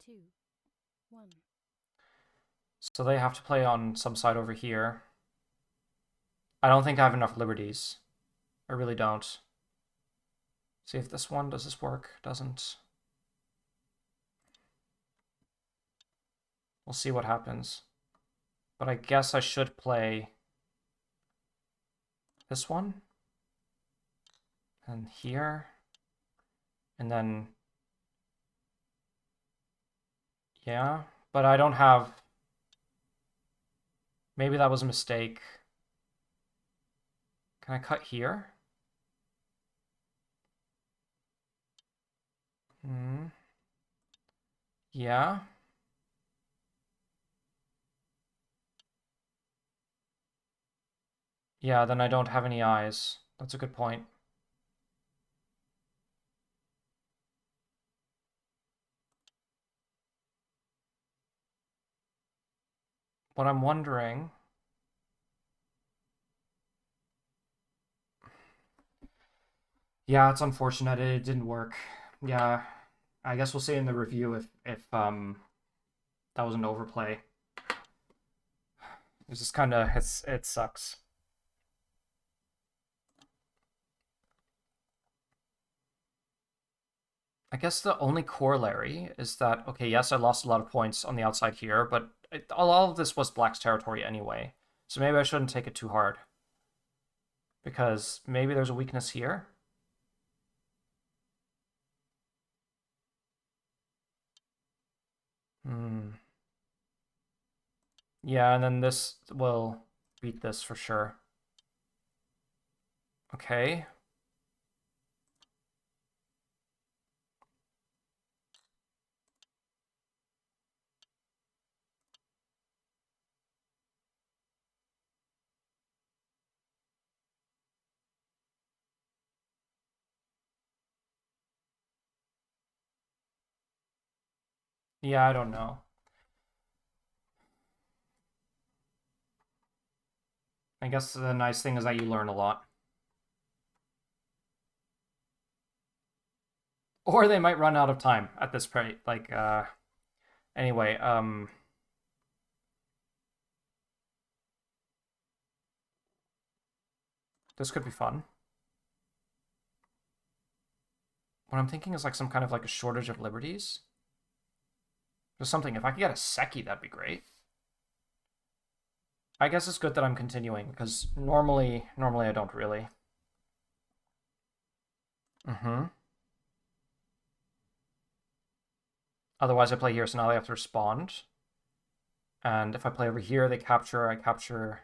2, 1. So they have to play on some side over here. I don't think I have enough liberties. I really don't. See if this one, does this work? Doesn't. We'll see what happens. But I guess I should play this one. And here. And then... Yeah, but I don't have... Maybe that was a mistake. Can I cut here? Yeah. Yeah, then I don't have any eyes. That's a good point. What I'm wondering... Yeah, it's unfortunate it didn't work. Yeah, I guess we'll see in the review if that was an overplay. It's just kind of it sucks. I guess the only corollary is that, okay, yes, I lost a lot of points on the outside here, but all of this was Black's territory anyway. So maybe I shouldn't take it too hard. Because maybe there's a weakness here. Yeah, and then this will beat this for sure. Okay. Yeah, I don't know. I guess the nice thing is that you learn a lot. Or they might run out of time at this point. Like, anyway, this could be fun. What I'm thinking is like some kind of like a shortage of liberties. Just something. If I could get a Seki, that'd be great. I guess it's good that I'm continuing because normally I don't really. Mm-hmm. Otherwise, I play here, so now they have to respond. And if I play over here, they capture. I capture.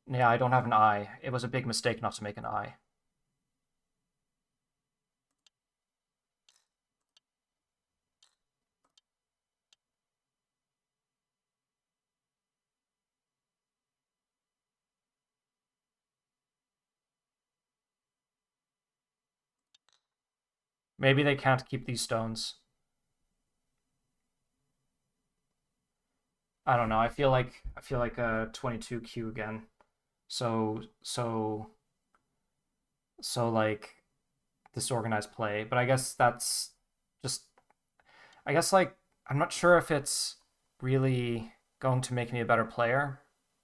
Yeah, I don't have an eye. It was a big mistake not to make an eye. Maybe they can't keep these stones. I don't know. I feel like a 22Q again. So like disorganized play. But I guess that's just I guess like I'm not sure if it's really going to make me a better player,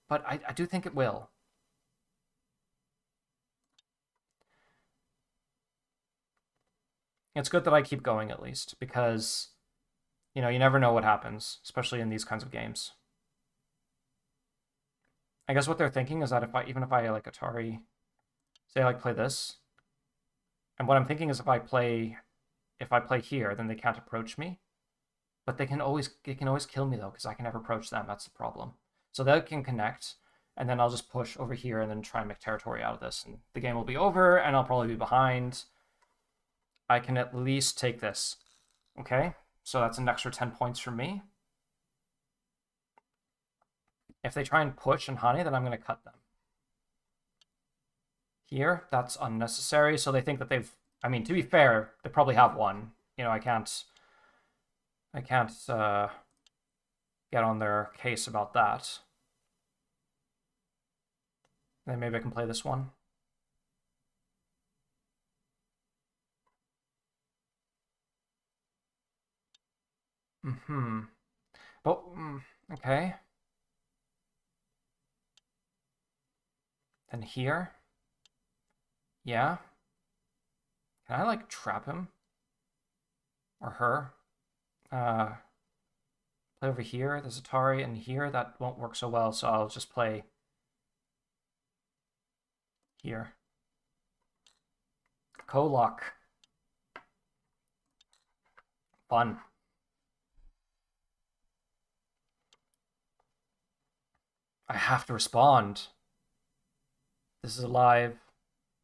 but I do think it will. It's good that I keep going at least because you never know what happens, especially in these kinds of games. I guess what they're thinking is that even if I like Atari, say I like play this, and what I'm thinking is if I play here, then they can't approach me. But they can always kill me though, because I can never approach them. That's the problem. So they can connect, and then I'll just push over here and then try and make territory out of this. And the game will be over, and I'll probably be behind. I can at least take this. Okay? So that's an extra 10 points for me. If they try and push and honey, then I'm going to cut them. Here, that's unnecessary. So they think that they've... I mean, to be fair, they probably have one. I can't get on their case about that. Then maybe I can play this one. Mm-hmm. But, okay. Then here. Yeah. Can I, like, trap him? Or her? Play over here. There's Atari, and here. That won't work so well, so I'll just play here. Co-lock. Fun. I have to respond. This is alive.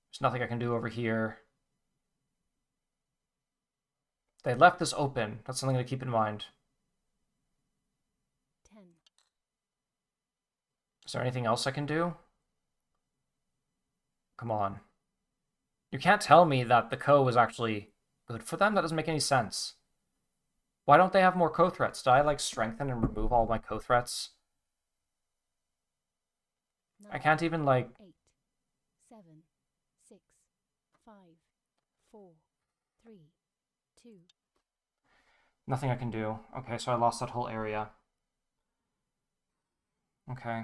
There's nothing I can do over here. They left this open. That's something to keep in mind. 10. Is there anything else I can do? Come on. You can't tell me that the co was actually good for them? That doesn't make any sense. Why don't they have more co-threats? Did I, like, strengthen and remove all my co-threats? 9, I can't even, like... 8, 7, 6, 5, 4, 3, 2. Nothing I can do. Okay, so I lost that whole area. Okay.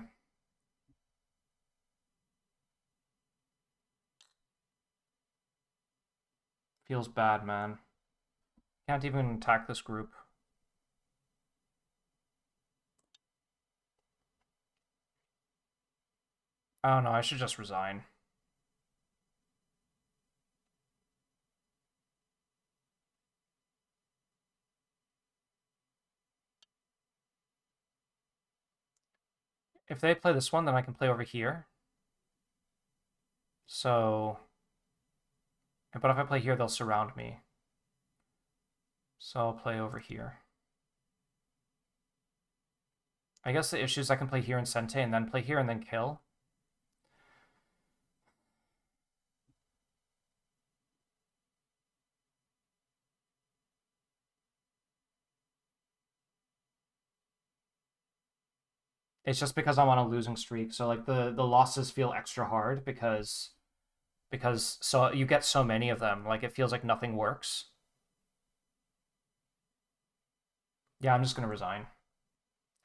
Feels bad, man. Can't even attack this group. I don't know, I should just resign. if they play this one, then I can play over here. So, but if I play here, they'll surround me. So I'll play over here. I guess the issue is I can play here and Sente and then play here and then kill. It's just because I'm on a losing streak, so like the losses feel extra hard because so you get so many of them, like it feels like nothing works. Yeah, I'm just gonna resign.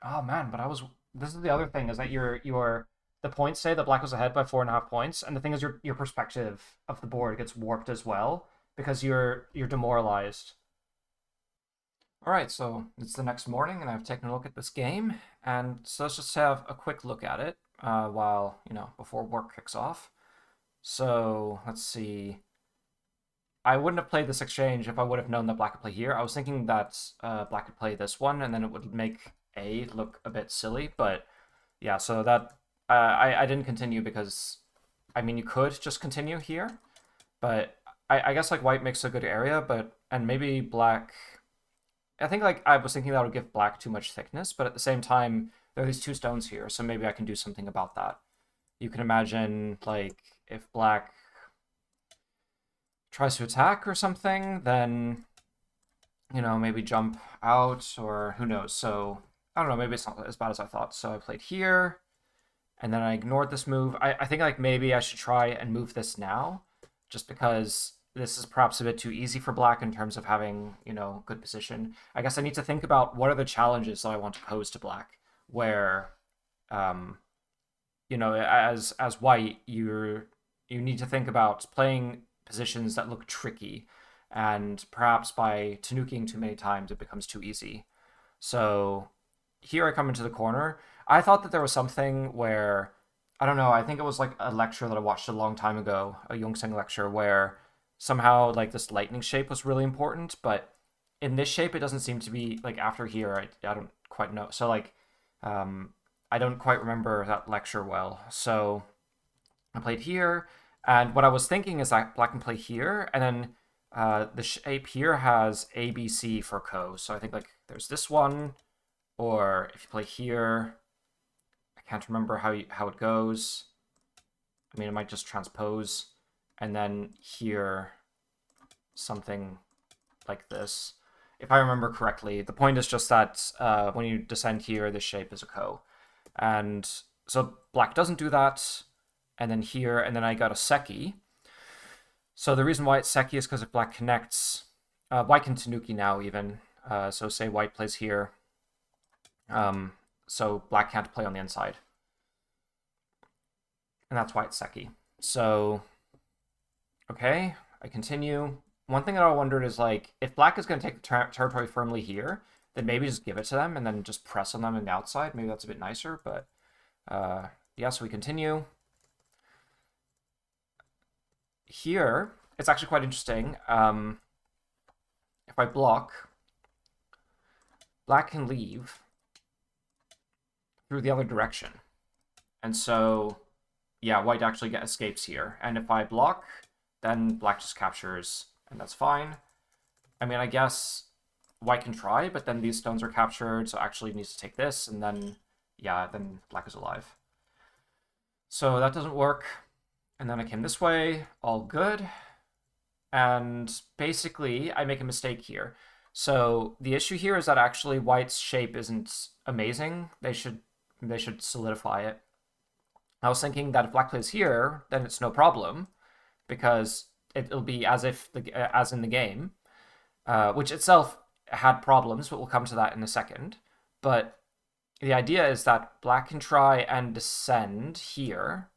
Oh man, but I was. This is the other thing is that your the points say that black was ahead by 4.5 points, and the thing is your perspective of the board gets warped as well because you're demoralized. All right, so it's the next morning, and I've taken a look at this game, and so let's just have a quick look at it while before work kicks off. So let's see. I wouldn't have played this exchange if I would have known that black could play here. I was thinking that black could play this one, and then it would make A look a bit silly. But yeah, so that I didn't continue because I mean you could just continue here, but I guess like white makes a good area, but and maybe black. I think like I was thinking that would give black too much thickness, but at the same time there are these two stones here, so maybe I can do something about that. You can imagine like if black tries to attack or something, then maybe jump out or who knows. So I don't know, maybe it's not as bad as I thought. So I played here and then I ignored this move. I think like maybe I should try and move this now just because this is perhaps a bit too easy for black in terms of having, good position. I guess I need to think about what are the challenges that I want to pose to black where um as white you need to think about playing positions that look tricky, and perhaps by tanuking too many times it becomes too easy. So here I come into the corner. I thought that there was something where I don't know. I think it was like a lecture that I watched a long time ago, a Yongseng lecture, where somehow like this lightning shape was really important, but in this shape it doesn't seem to be like after here. I don't quite know. So like um, I don't quite remember that lecture well. So I played here, and what I was thinking is that black can play here, and then the shape here has A, B, C for ko. So I think like there's this one, or if you play here, I can't remember how it goes. I mean, it might just transpose, and then here something like this. If I remember correctly, the point is just that when you descend here, this shape is a ko. And so black doesn't do that. And then here, and then I got a Seki. So the reason why it's Seki is because if black connects, white can Tanuki now even. So say white plays here. So black can't play on the inside. And that's why it's Seki. So, okay, I continue. One thing that I wondered is like, if black is going to take the territory firmly here, then maybe just give it to them and then just press on them on the outside. Maybe that's a bit nicer, but yeah, so we continue. Here, it's actually quite interesting. If I block, black can leave through the other direction. And so, yeah, white actually escapes here. And if I block, then black just captures, and that's fine. I mean, I guess white can try, but then these stones are captured, so actually needs to take this, and then, yeah, then black is alive. So that doesn't work. And then I came this way, all good. And basically, I make a mistake here. So the issue here is that actually white's shape isn't amazing. They should solidify it. I was thinking that if black plays here, then it's no problem because it'll be as if as in the game, which itself had problems, but we'll come to that in a second. But the idea is that black can try and descend here,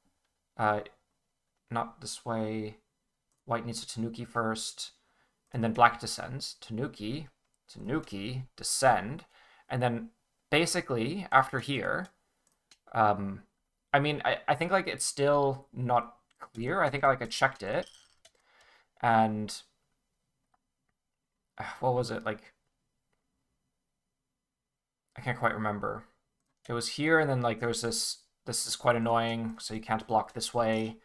not this way. White needs to Tanuki first, and then black descends. Tanuki, Tanuki, descend, and then basically after here, I mean, I think like it's still not clear. I think I checked it, and what was it like? I can't quite remember. it was here, and then like there was this is quite annoying, so you can't block this way,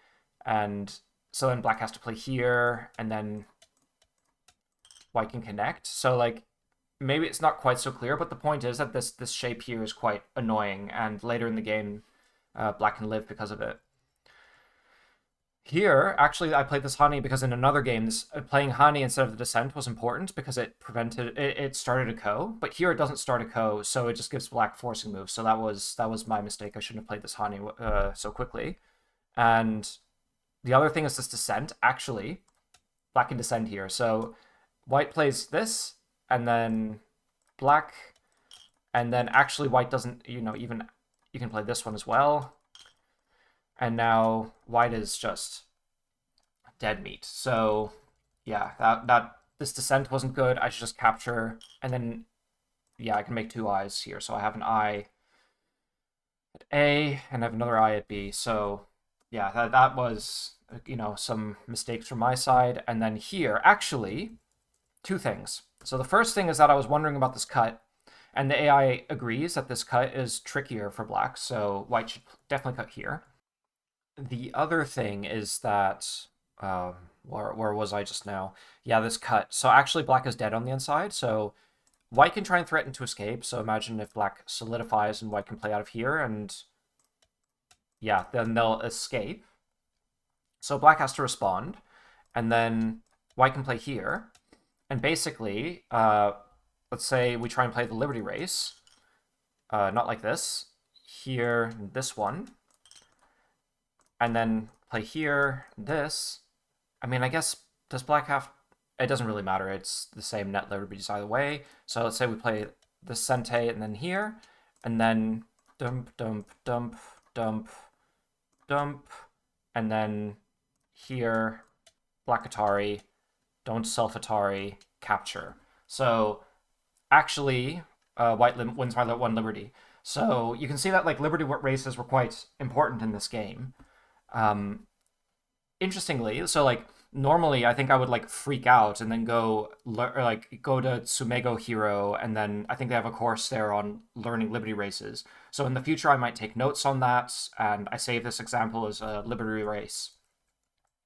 and so then black has to play here, and then white can connect. So like maybe it's not quite so clear, but the point is that this shape here is quite annoying, and later in the game, black can live because of it. Here, actually, I played this honey because in another game, playing honey instead of the descent was important because it started a ko. But here it doesn't start a ko, so it just gives black forcing moves. So that was my mistake. I shouldn't have played this honey so quickly. And the other thing is this descent. Actually, black can descend here. So white plays this, and then black, and then actually white doesn't. Even you can play this one as well. And now white is just dead meat. So yeah, that this descent wasn't good. I should just capture, and then yeah, I can make two eyes here. So I have an eye at A and I have another eye at B. So yeah, that was some mistakes from my side. And then here, actually, two things. So the first thing is that I was wondering about this cut, and the AI agrees that this cut is trickier for black. So white should definitely cut here. The other thing is that where was I just now? Yeah, this cut. So actually black is dead on the inside, so white can try and threaten to escape. So imagine if black solidifies and white can play out of here, and yeah, then they'll escape. So black has to respond, and then white can play here. And basically, let's say we try and play the Liberty Race. Not like this. Here, this one. And then play here, this. I mean, I guess, does black have... It doesn't really matter. It's the same net liberties either way. So let's say we play the Sente and then here. And then dump, dump, dump, dump, dump. And then here, black Atari, don't self-Atari, capture. So actually, white wins by one liberty. So you can see that like liberty races were quite important in this game. Interestingly, so like normally I think I would like freak out and then go to Sumego Hero, and then I think they have a course there on learning liberty races. So in the future I might take notes on that, and I save this example as a liberty race.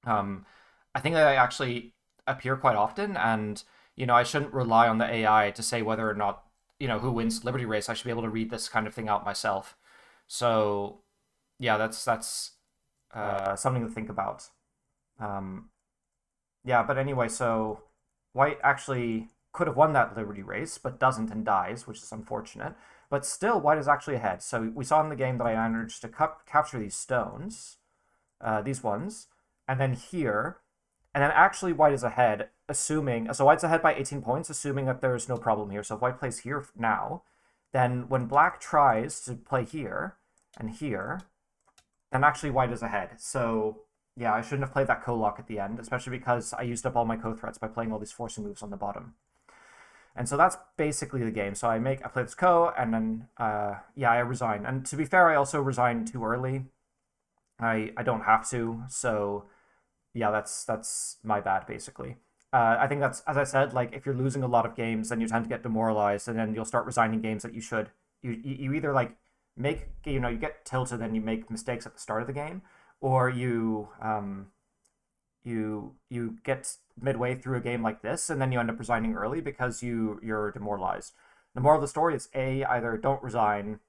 I think that I actually appear quite often, and I shouldn't rely on the AI to say whether or not who wins liberty race. I should be able to read this kind of thing out myself. So yeah, that's something to think about. Yeah, but anyway, so white actually could have won that Liberty race, but doesn't and dies, which is unfortunate. But still, white is actually ahead. So we saw in the game that I managed to capture these stones, these ones, and then here, and then actually white is ahead, assuming... So white's ahead by 18 points, assuming that there's no problem here. So if white plays here now, then when black tries to play here and here, then actually white is ahead. So yeah, I shouldn't have played that ko-lock at the end, especially because I used up all my ko-threats by playing all these forcing moves on the bottom. And so that's basically the game. So I play this ko, and then yeah, I resign. And to be fair, I also resigned too early. I don't have to, so yeah, that's my bad basically. I think that's, as I said, like if you're losing a lot of games, then you tend to get demoralized, and then you'll start resigning games that you should. You either like you get tilted and you make mistakes at the start of the game, or you get midway through a game like this, and then you end up resigning early because you're demoralized. The moral of the story is either don't resign.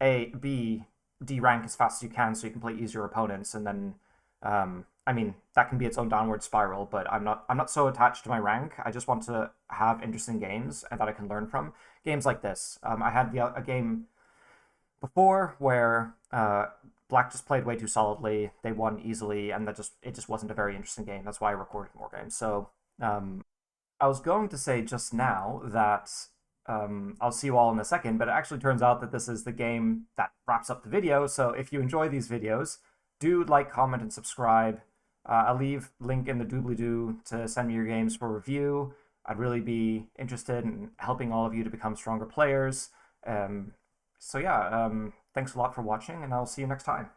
B, D rank as fast as you can so you can play easier opponents, and then that can be its own downward spiral. But I'm not so attached to my rank. I just want to have interesting games and that I can learn from. Games like this. I had a game before where black just played way too solidly. They won easily, and it just wasn't a very interesting game. That's why I recorded more games. So I was going to say just now that I'll see you all in a second, but it actually turns out that this is the game that wraps up the video. So if you enjoy these videos, do like, comment, and subscribe. I'll leave link in the doobly-doo to send me your games for review. I'd really be interested in helping all of you to become stronger players. So yeah, thanks a lot for watching, and I'll see you next time.